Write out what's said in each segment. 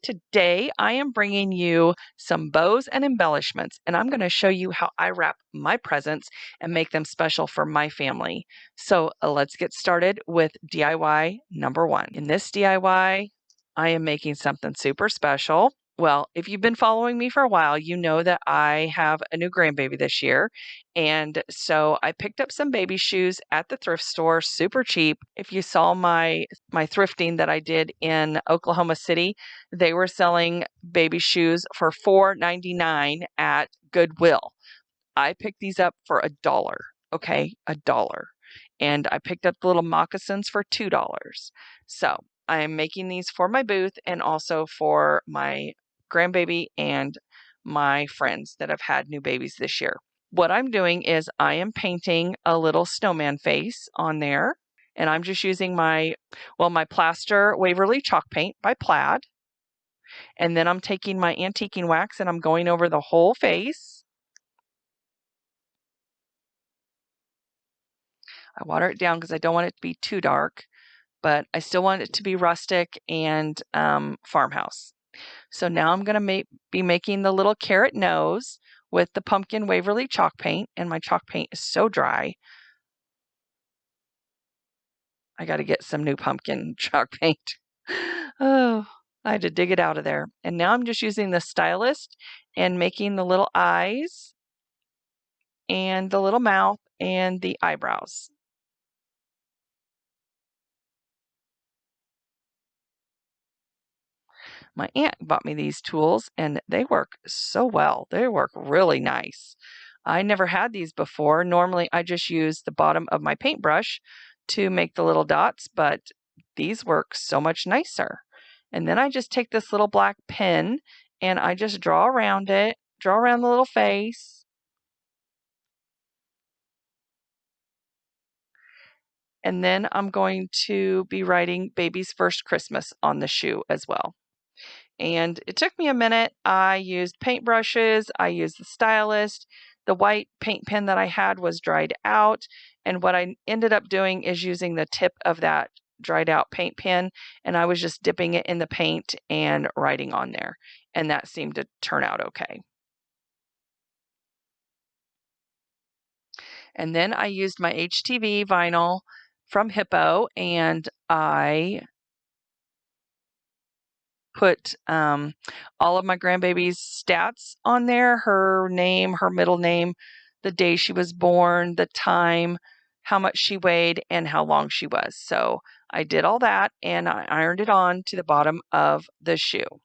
Today I am bringing you some bows and embellishments, and I'm going to show you how I wrap my presents and make them special for my family. So let's get started with DIY number one. In this DIY, I am making something super special. Well, if you've been following me for a while, you know that I have a new grandbaby this year. And so I picked up some baby shoes at the thrift store, super cheap. If you saw my thrifting that I did in Oklahoma City, they were selling baby shoes for $4.99 at Goodwill. I picked these up for $1. Okay, $1. And I picked up the little moccasins for $2. So I am making these for my booth and also for my grandbaby and my friends that have had new babies this year. What I'm doing is I am painting a little snowman face on there, and I'm just using my plaster Waverly chalk paint by Plaid. And then I'm taking my antiquing wax and I'm going over the whole face. I water it down because I don't want it to be too dark, but I still want it to be rustic and farmhouse. So now I'm going to be making the little carrot nose with the pumpkin Waverly chalk paint, and my chalk paint is so dry. I got to get some new pumpkin chalk paint. Oh, I had to dig it out of there. And now I'm just using the stylist and making the little eyes and the little mouth and the eyebrows. My aunt bought me these tools and they work so well. They work really nice. I never had these before. Normally I just use the bottom of my paintbrush to make the little dots, but these work so much nicer. And then I just take this little black pen and I just draw around it, draw around the little face. And then I'm going to be writing Baby's First Christmas on the shoe as well. And it took me a minute. I used paintbrushes, I used the stylist. The white paint pen that I had was dried out. And what I ended up doing is using the tip of that dried out paint pen, and I was just dipping it in the paint and writing on there. And that seemed to turn out okay. And then I used my HTV vinyl from Hippo, and I put all of my grandbaby's stats on there, her name, her middle name, the day she was born, the time, how much she weighed, and how long she was. So I did all that and I ironed it on to the bottom of the shoe.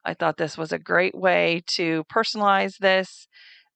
I thought this was a great way to personalize this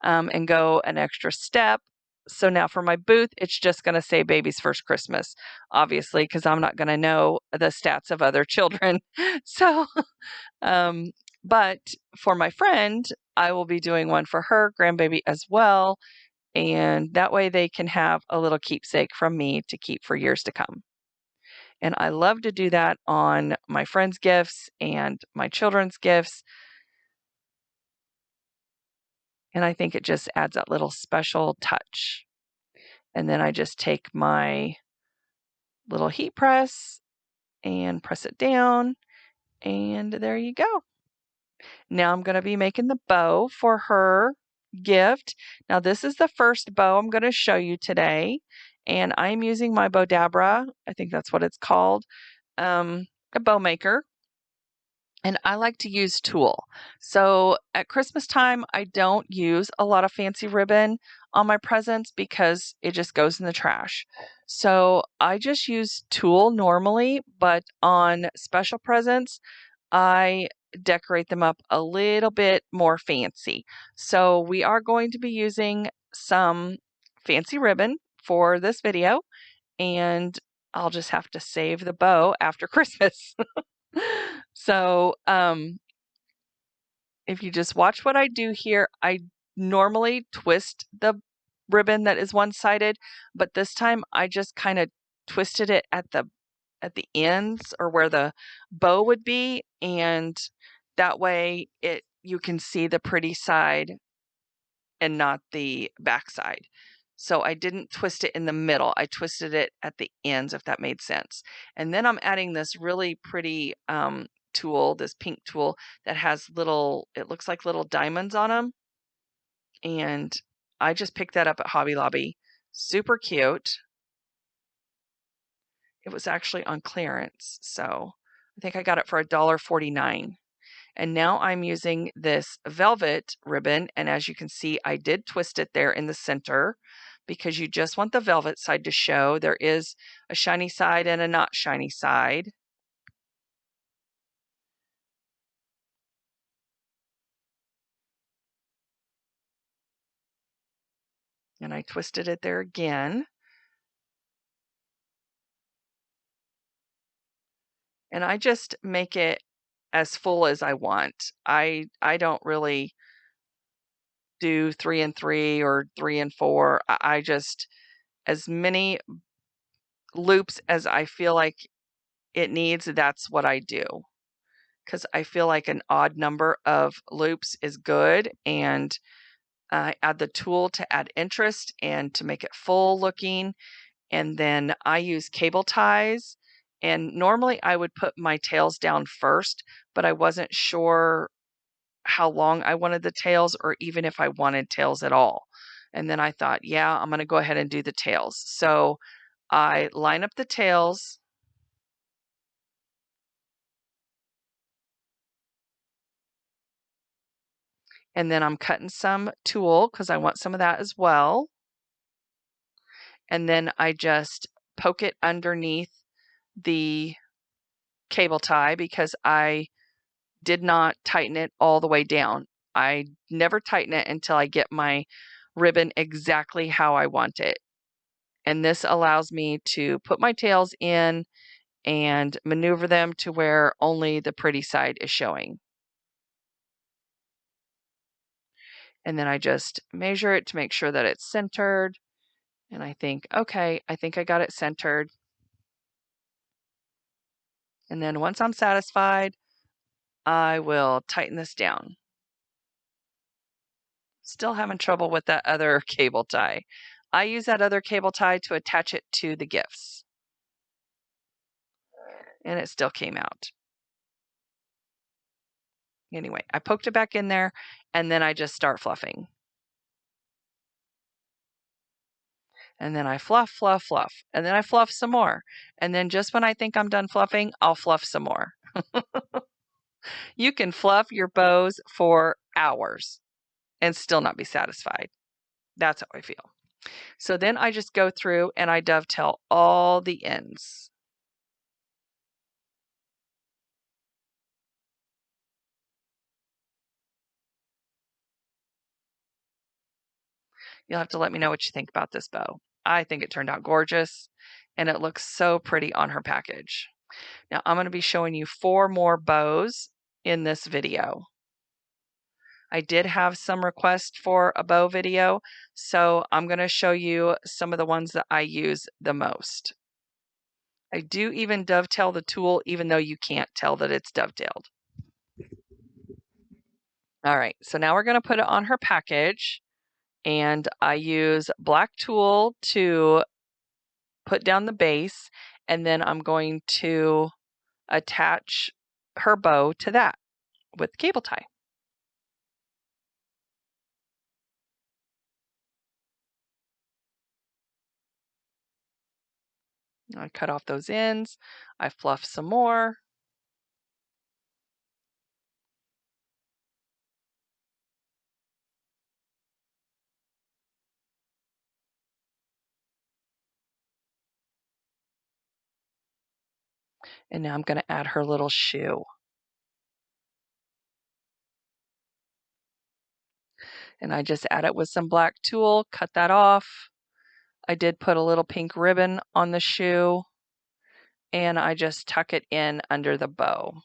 and go an extra step. So now for my booth, it's just going to say Baby's First Christmas, obviously, because I'm not going to know the stats of other children. So, but for my friend, I will be doing one for her grandbaby as well. And that way they can have a little keepsake from me to keep for years to come. And I love to do that on my friends' gifts and my children's gifts. And I think it just adds that little special touch. And then I just take my little heat press and press it down. And there you go. Now I'm going to be making the bow for her gift. Now this is the first bow I'm going to show you today. And I'm using my Bowdabra, I think that's what it's called, a bow maker. And I like to use tulle. So at Christmas time, I don't use a lot of fancy ribbon on my presents because it just goes in the trash. So I just use tulle normally, but on special presents, I decorate them up a little bit more fancy. So we are going to be using some fancy ribbon for this video, and I'll just have to save the bow after Christmas. So, if you just watch what I do here, I normally twist the ribbon that is one-sided, but this time I just kind of twisted it at the ends or where the bow would be, and that way you can see the pretty side and not the back side. So I didn't twist it in the middle. I twisted it at the ends, if that made sense. And then I'm adding this really pretty tool, this pink tool that has little, it looks like little diamonds on them. And I just picked that up at Hobby Lobby. Super cute. It was actually on clearance. So I think I got it for $1.49. And now I'm using this velvet ribbon. And as you can see, I did twist it there in the center because you just want the velvet side to show. There is a shiny side and a not shiny side. And I twisted it there again. And I just make it as full as I want. I don't really do 3 and 3 or 3 and 4. I just, as many loops as I feel like it needs, that's what I do. Because I feel like an odd number of loops is good, and I add the tool to add interest and to make it full looking. And then I use cable ties, and normally I would put my tails down first, but I wasn't sure how long I wanted the tails or even if I wanted tails at all. And then I thought, yeah, I'm going to go ahead and do the tails. So I line up the tails. And then I'm cutting some tulle because I want some of that as well. And then I just poke it underneath the cable tie because I did not tighten it all the way down. I never tighten it until I get my ribbon exactly how I want it. And this allows me to put my tails in and maneuver them to where only the pretty side is showing. And then I just measure it to make sure that it's centered. And I think, okay, I think I got it centered. And then once I'm satisfied, I will tighten this down. Still having trouble with that other cable tie. I use that other cable tie to attach it to the gifts. And it still came out. Anyway, I poked it back in there and then I just start fluffing. And then I fluff, fluff, fluff. And then I fluff some more. And then just when I think I'm done fluffing, I'll fluff some more. You can fluff your bows for hours and still not be satisfied. That's how I feel. So then I just go through and I dovetail all the ends. You'll have to let me know what you think about this bow. I think it turned out gorgeous and it looks so pretty on her package. Now I'm going to be showing you 4 more bows in this video. I did have some requests for a bow video, so I'm going to show you some of the ones that I use the most. I do even dovetail the tulle even though you can't tell that it's dovetailed. All right, so now we're going to put it on her package, and I use black tulle to put down the base, and then I'm going to attach her bow to that with cable tie. I cut off those ends, I fluff some more. And now I'm going to add her little shoe. And I just add it with some black tulle, cut that off. I did put a little pink ribbon on the shoe, and I just tuck it in under the bow.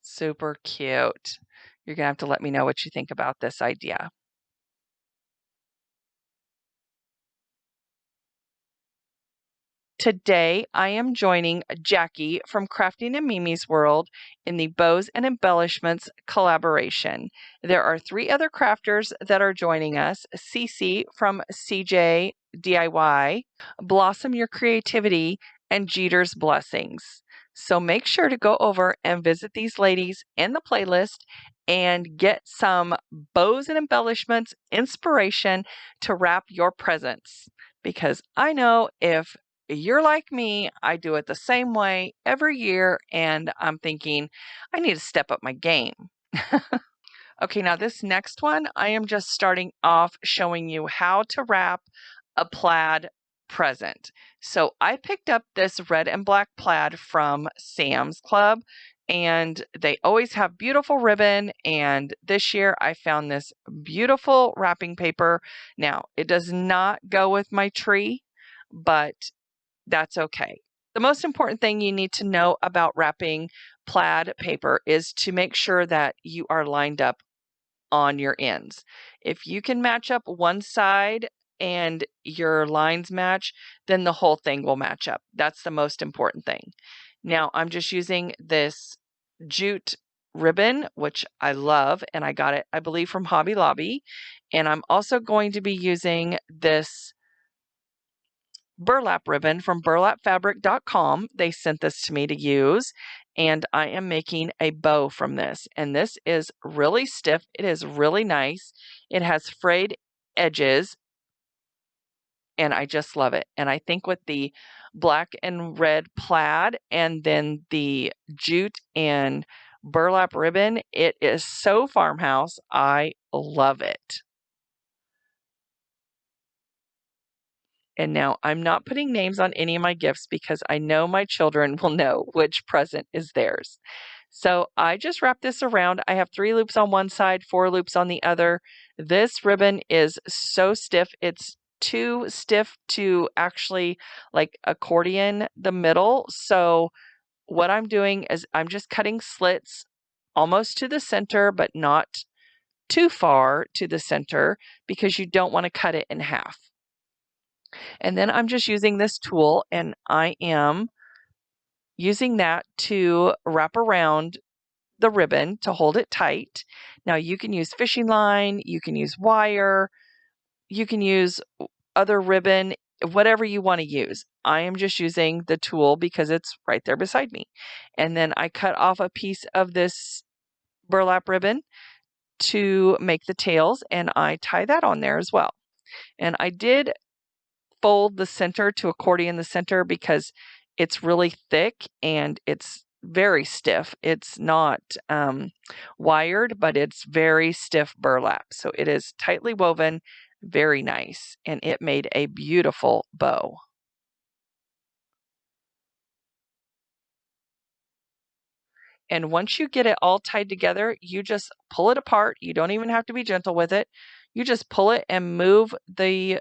Super cute. You're going to have to let me know what you think about this idea. Today, I am joining Jackie from Crafting and Mimi's World in the Bows and Embellishments collaboration. There are 3 other crafters that are joining us: Cece from CeeJ DIY, Blossom Your Creativity, and Jeter's Blessings. So make sure to go over and visit these ladies in the playlist and get some bows and embellishments inspiration to wrap your presents. Because I know if you're like me, I do it the same way every year, and I'm thinking, I need to step up my game. Okay, now this next one, I am just starting off showing you how to wrap a plaid present. So I picked up this red and black plaid from Sam's Club, and they always have beautiful ribbon. And this year I found this beautiful wrapping paper. Now, it does not go with my tree, but that's okay. The most important thing you need to know about wrapping plaid paper is to make sure that you are lined up on your ends. If you can match up one side and your lines match, then the whole thing will match up. That's the most important thing. Now, I'm just using this jute ribbon, which I love, and I got it, I believe, from Hobby Lobby. And I'm also going to be using this burlap ribbon from burlapfabric.com. They sent this to me to use, and I am making a bow from this. And this is really stiff. It is really nice. It has frayed edges, and I just love it. And I think with the black and red plaid and then the jute and burlap ribbon, it is so farmhouse. I love it. And now I'm not putting names on any of my gifts because I know my children will know which present is theirs. So I just wrap this around. I have 3 loops on one side, 4 loops on the other. This ribbon is so stiff. It's too stiff to actually like accordion the middle. So what I'm doing is I'm just cutting slits almost to the center, but not too far to the center because you don't want to cut it in half. And then I'm just using this tool, and I am using that to wrap around the ribbon to hold it tight. Now you can use fishing line, you can use wire, you can use other ribbon, whatever you want to use. I am just using the tool because it's right there beside me. And then I cut off a piece of this burlap ribbon to make the tails, and I tie that on there as well. And I did fold the center to accordion the center because it's really thick and it's very stiff. It's not wired, but it's very stiff burlap. So it is tightly woven, very nice, and it made a beautiful bow. And once you get it all tied together, you just pull it apart. You don't even have to be gentle with it. You just pull it and move the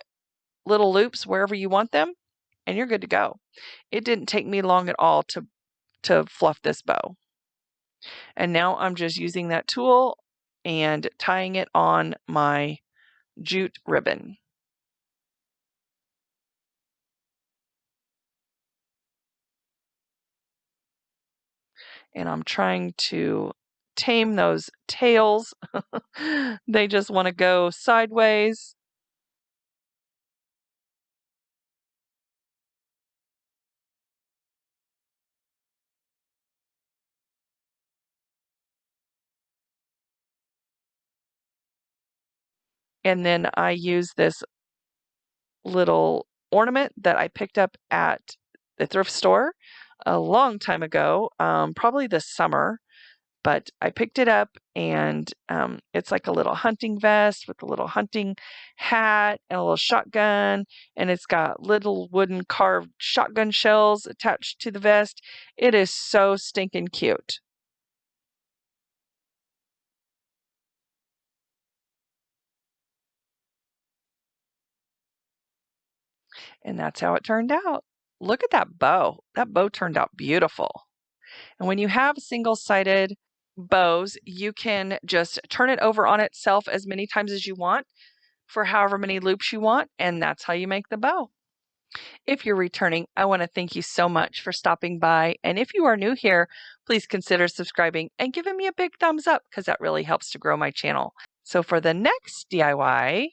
little loops wherever you want them, and you're good to go. It didn't take me long at all to fluff this bow. And now I'm just using that tool and tying it on my jute ribbon. And I'm trying to tame those tails. They just want to go sideways. And then I use this little ornament that I picked up at the thrift store a long time ago, probably this summer. But I picked it up, and it's like a little hunting vest with a little hunting hat and a little shotgun, and it's got little wooden carved shotgun shells attached to the vest. It is so stinking cute. And that's how it turned out. Look at that bow. That bow turned out beautiful. And when you have single-sided bows, you can just turn it over on itself as many times as you want for however many loops you want, and that's how you make the bow. If you're returning, I want to thank you so much for stopping by. And if you are new here, please consider subscribing and giving me a big thumbs up because that really helps to grow my channel. So for the next DIY,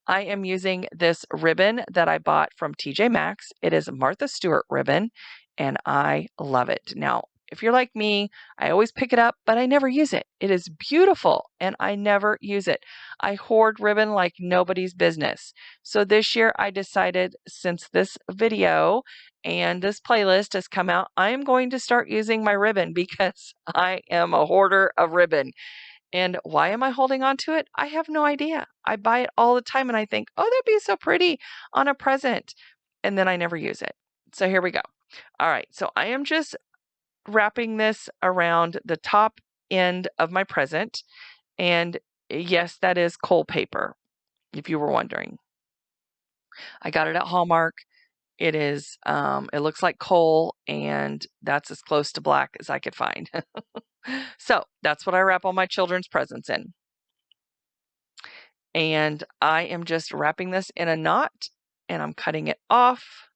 I am using this ribbon that I bought from TJ Maxx. It is Martha Stewart ribbon, and I love it. Now, if you're like me, I always pick it up, but I never use it. It is beautiful, and I never use it. I hoard ribbon like nobody's business. So this year I decided, since this video and this playlist has come out, I am going to start using my ribbon because I am a hoarder of ribbon. And why am I holding on to it? I have no idea. I buy it all the time and I think, oh, that'd be so pretty on a present. And then I never use it. So here we go. All right. So I am just wrapping this around the top end of my present. And yes, that is coal paper, if you were wondering. I got it at Hallmark. It is, it looks like coal, and that's as close to black as I could find. So that's what I wrap all my children's presents in. And I am just wrapping this in a knot, and I'm cutting it off.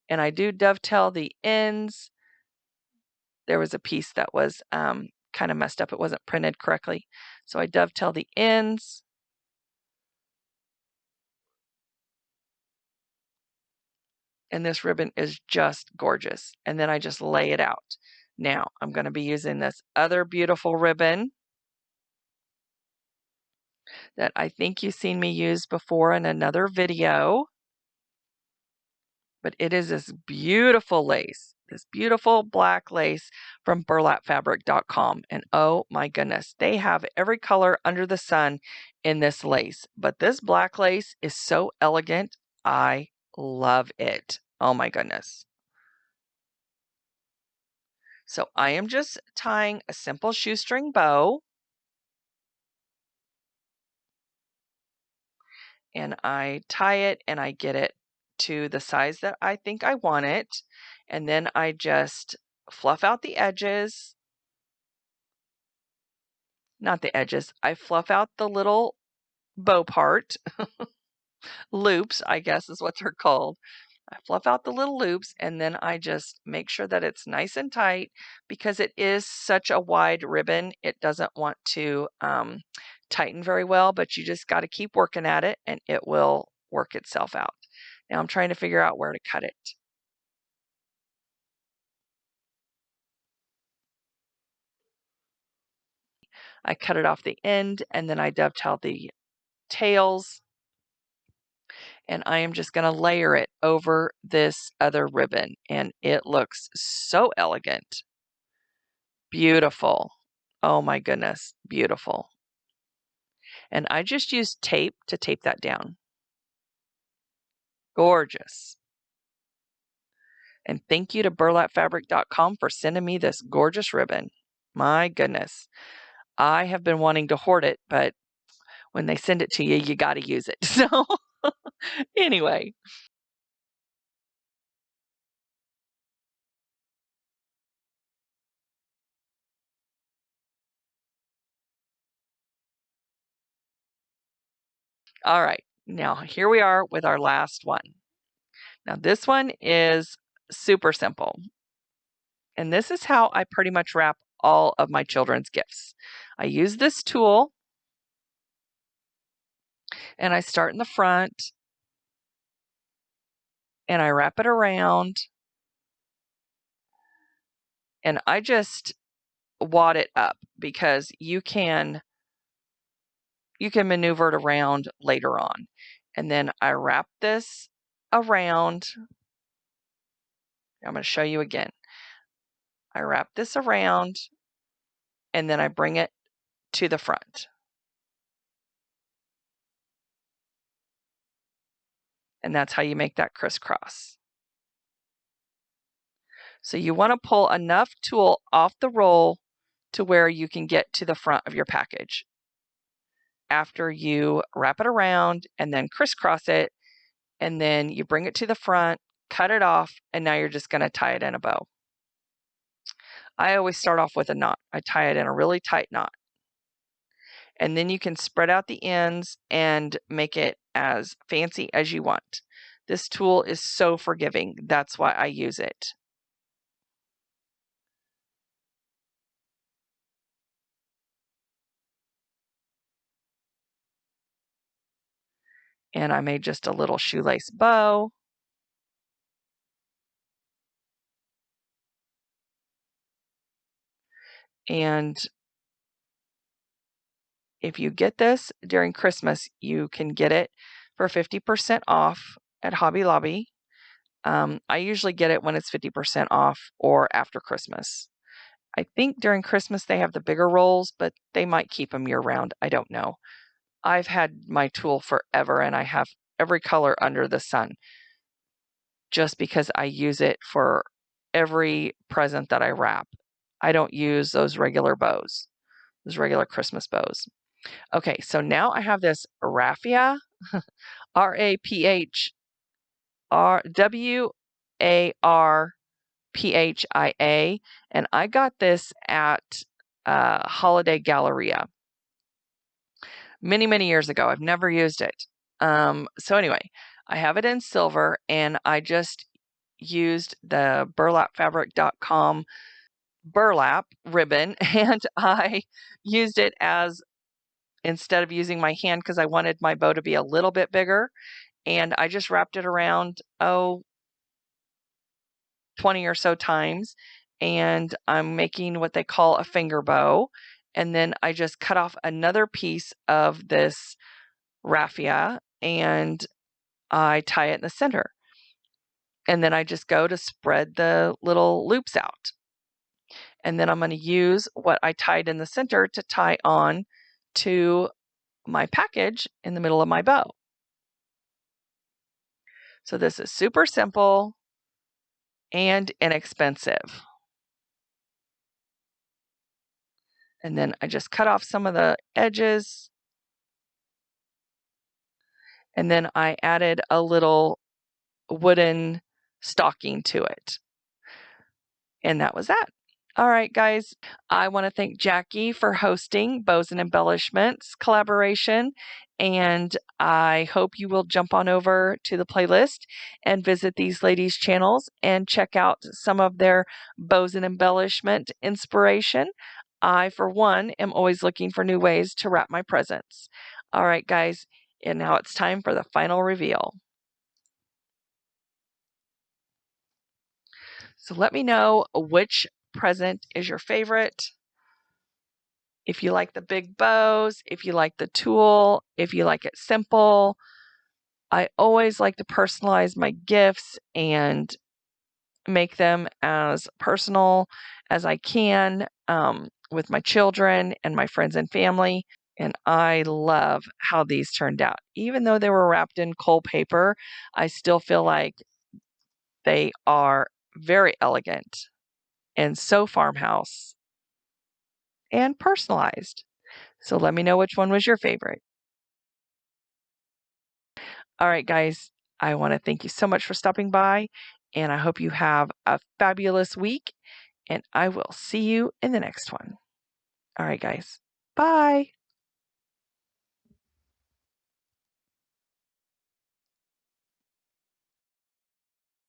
And I do dovetail the ends. There was a piece that was kind of messed up. It wasn't printed correctly. So I dovetail the ends. And this ribbon is just gorgeous. And then I just lay it out. Now I'm going to be using this other beautiful ribbon that I think you've seen me use before in another video. But it is this beautiful lace, this beautiful black lace from burlapfabric.com. And oh my goodness, they have every color under the sun in this lace. But this black lace is so elegant. I love it. Oh my goodness. So I am just tying a simple shoestring bow. And I tie it and I get it to the size that I think I want it. And then I just fluff out the edges. Not the edges. I fluff out the little bow part. Loops, I guess is what they're called. I fluff out the little loops and then I just make sure that it's nice and tight because it is such a wide ribbon. It doesn't want to tighten very well, but you just got to keep working at it and it will work itself out. Now I'm trying to figure out where to cut it. I cut it off the end and then I dovetail the tails. And I am just going to layer it over this other ribbon. And it looks so elegant. Beautiful. Oh my goodness, beautiful. And I just used tape to tape that down. Gorgeous. And thank you to burlapfabric.com for sending me this gorgeous ribbon. My goodness. I have been wanting to hoard it, but when they send it to you, you got to use it. So anyway. All right. Now here we are with our last one. Now this one is super simple. And this is how I pretty much wrap all of my children's gifts. I use this tool and I start in the front and I wrap it around and I just wad it up because you can maneuver it around later on. And then I wrap this around. I'm going to show you again. I wrap this around and then I bring it to the front. And that's how you make that crisscross. So you want to pull enough tulle off the roll to where you can get to the front of your package. After you wrap it around and then crisscross it, and then you bring it to the front, cut it off, and now you're just going to tie it in a bow. I always start off with a knot. I tie it in a really tight knot. And then you can spread out the ends and make it as fancy as you want. This tool is so forgiving. That's why I use it. And I made just a little shoelace bow. And if you get this during Christmas, you can get it for 50% off at Hobby Lobby. I usually get it when it's 50% off or after Christmas. I think during Christmas they have the bigger rolls, but they might keep them year round. I don't know. I've had my tool forever and I have every color under the sun just because I use it for every present that I wrap. I don't use those regular bows, those regular Christmas bows. Okay, so now I have this raffia, RAPHRWARPHIA, and I got this at Holiday Galleria many, many years ago. I've never used it. So anyway, I have it in silver, and I just used the burlapfabric.com burlap ribbon, and I used it as instead of using my hand because I wanted my bow to be a little bit bigger. And I just wrapped it around, 20 or so times. And I'm making what they call a finger bow. And then I just cut off another piece of this raffia and I tie it in the center. And then I just go to spread the little loops out. And then I'm going to use what I tied in the center to tie on to my package in the middle of my bow. So this is super simple and inexpensive. And then I just cut off some of the edges. And then I added a little wooden stocking to it. And that was that. All right, guys. I want to thank Jackie for hosting Bows and Embellishments collaboration. And I hope you will jump on over to the playlist and visit these ladies' channels and check out some of their bows and embellishment inspiration. I, for one, am always looking for new ways to wrap my presents. All right, guys. And now it's time for the final reveal. So let me know which present is your favorite. If you like the big bows, if you like the tool, if you like it simple. I always like to personalize my gifts and make them as personal as I can with my children and my friends and family. And I love how these turned out. Even though they were wrapped in coal paper, I still feel like they are very elegant and so farmhouse and personalized. So let me know which one was your favorite. All right, guys, I want to thank you so much for stopping by, and I hope you have a fabulous week, and I will see you in the next one. All right, guys, bye.